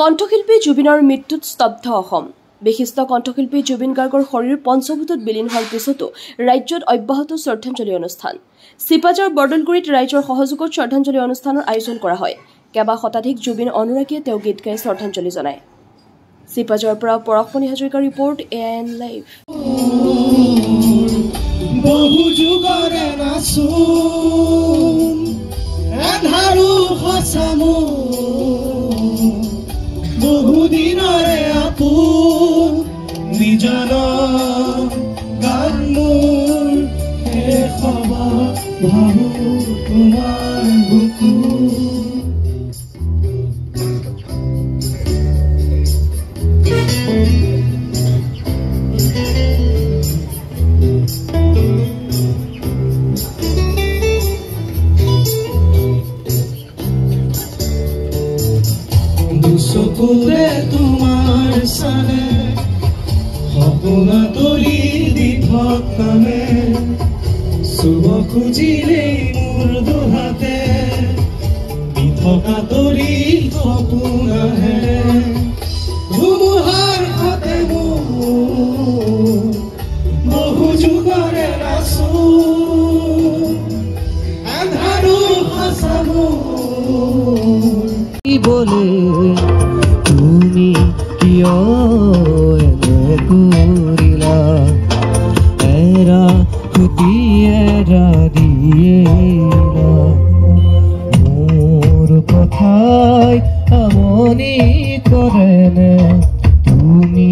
কণ্ঠশিল্পী জুবিনৰ মৃত্যুত স্তব্ধ অসম। বিশিষ্ট কণ্ঠশিল্পী জুবিন গাৰ্গৰ শৰীৰ পঞ্চভূতত বিলীন হোৱাৰ পিছতো ৰাজ্যত অব্যাহত শ্ৰদ্ধাঞ্জলি অনুষ্ঠান। চিপাঝাৰ বৰদলগুৰিত ৰাইজৰ সহযোগত শ্ৰদ্ধাঞ্জলি অনুষ্ঠানৰ আয়োজন কৰা হয়। কেইবা শতাধিক জুবিন অনুৰাগীয়ে তেওঁ গীত গাই শ্ৰদ্ধাঞ্জলি জনায়। চিপাঝাৰৰ পৰা পৰশমণি হাজৰিকাৰ ৰিপৰ্ট AN লাইভ। বহু যুগৰে নাচোন এন্ধাৰু সঁচামো বহুদিনৰে আপোন নিজন গান মোৰ শেষ হ'ব ভাবো তোমাৰ বুকু চকুৰে তোমাৰ চালে সপোনা তৰি দি থকামে চুব খুজিলেই মোৰ দুহাতে দি থকা তৰি সপোন আহে ধুমুহাৰ হাতে মোৰ বহু যুগৰে নাচোন আন্ধাৰো সঁচা মোৰ বলে তুমি কিয় এনে কৰিলা এৰা খুটি এৰা দিয়েলা মোৰ কথাই আমনি কৰেনে তুমি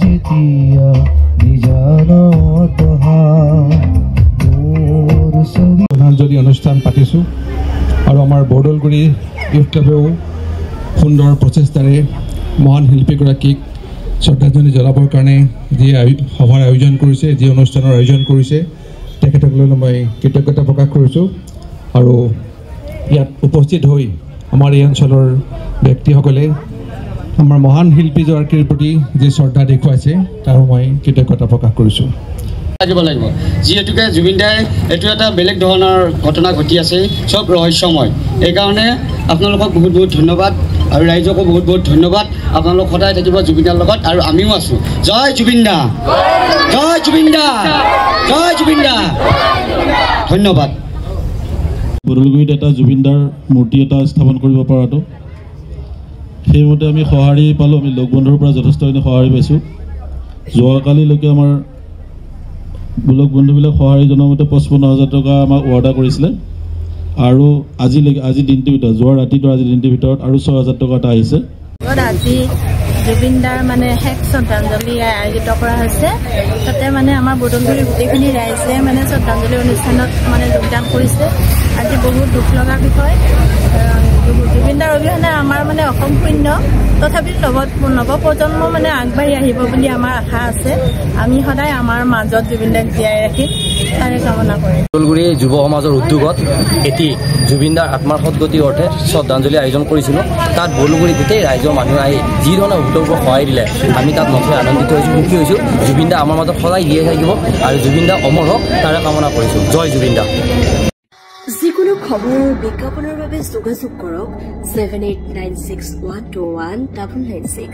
যেতিয়া নিজানত বহা মোৰ শ্ৰদ্ধাঞ্জলি অনুষ্ঠান পাতিছোঁ আৰু আমাৰ বৰদলগুৰি ইউথ ক্লাবেও সুন্দৰ প্ৰচেষ্টাৰে মহান শিল্পীগৰাকীক শ্ৰদ্ধাঞ্জলি জনাবৰ কাৰণে যি সভাৰ আয়োজন কৰিছে, যি অনুষ্ঠানৰ আয়োজন কৰিছে, তেখেতকলৈ মই কৃতজ্ঞতা প্ৰকাশ কৰিছোঁ। আৰু ইয়াত উপস্থিত হৈ আমাৰ এই অঞ্চলৰ ব্যক্তিসকলে আমাৰ মহান শিল্পীগৰাকীৰ প্ৰতি যি শ্ৰদ্ধা দেখুৱাইছে তাৰো মই কৃতজ্ঞতা প্ৰকাশ কৰিছোঁ। লাগিব যিহেতুকে জুবিন দাই এইটো এটা বেলেগ ধৰণৰ ঘটনা ঘটি আছে, চব ৰহস্যময়। এইকাৰণে আপোনালোকক বহুত বহুত ধন্যবাদ আৰু ৰাইজকো বহুত বহুত ধন্যবাদ। আপোনালোক সদায় থাকিব জুবিনদাৰ লগত আৰু আমিও আছোঁ। জয় জুবিন দা, জয় জুবিন দা, জয় জুবিন দা। ধন্যবাদ। বৰদলগুৰিত এটা জুবিনদাৰ মূৰ্তি এটা স্থাপন কৰিব পৰাটো সেইমতে আমি সঁহাৰি পালোঁ। আমি লগ বন্ধুৰ পৰা যথেষ্টখিনি সঁহাৰি পাইছোঁ। যোৱাকালিলৈকে আমাৰ লগ বন্ধুবিলাক সঁহাৰি জনোৱা মতে 55,000 টকা আমাক অৰ্ডাৰ কৰিছিলে আৰু আজি দিনটোৰ ভিতৰত যোৱা ৰাতিটো আজি দিনটোৰ ভিতৰত আৰু 6,000 টকা এটা আহিছে। আজি জুবিনদাৰ শেষ শ্ৰদ্ধাঞ্জলি আয়োজিত কৰা হৈছে। তাতে আমাৰ বৰদলগুৰিৰ গোটেইখিনি ৰাইজে শ্ৰদ্ধাঞ্জলি অনুষ্ঠানত যোগদান কৰিছে। আজি বহুত দুখ লগা বিষয়। জুবিনদাৰ অবিহনে আমাৰ অসম শূন্য। তথাপি নৱপ্ৰজন্ম আগবাঢ়ি আহিব বুলি আমাৰ আশা আছে। আমি সদায় আমাৰ মাজত জুবিনদাক জীয়াই ৰাখিম তাৰে কামনা কৰিম। বৰদলগুৰি যুৱ সমাজৰ উদ্যোগত এটি জুবিনদাৰ আত্মাৰ সদ্গতিৰ অৰ্থে শ্ৰদ্ধাঞ্জলি আয়োজন কৰিছিলোঁ। তাত বৰদলগুৰি গোটেই ৰাইজৰ মানুহ আহি যি ধৰণে উত্তৰ সহায় দিলে আমি তাত নথৈ আনন্দিত হৈছোঁ, সুখী হৈছোঁ। জুবিনদা আমাৰ মাজত সদায় জীয়াই থাকিব আৰু জুবিনদা অমৰ হওক তাৰে কামনা কৰিছোঁ। জয় জুবিনদা। যিকোনো খবৰ আৰু বিজ্ঞাপনৰ বাবে যোগাযোগ কৰক 7896121996।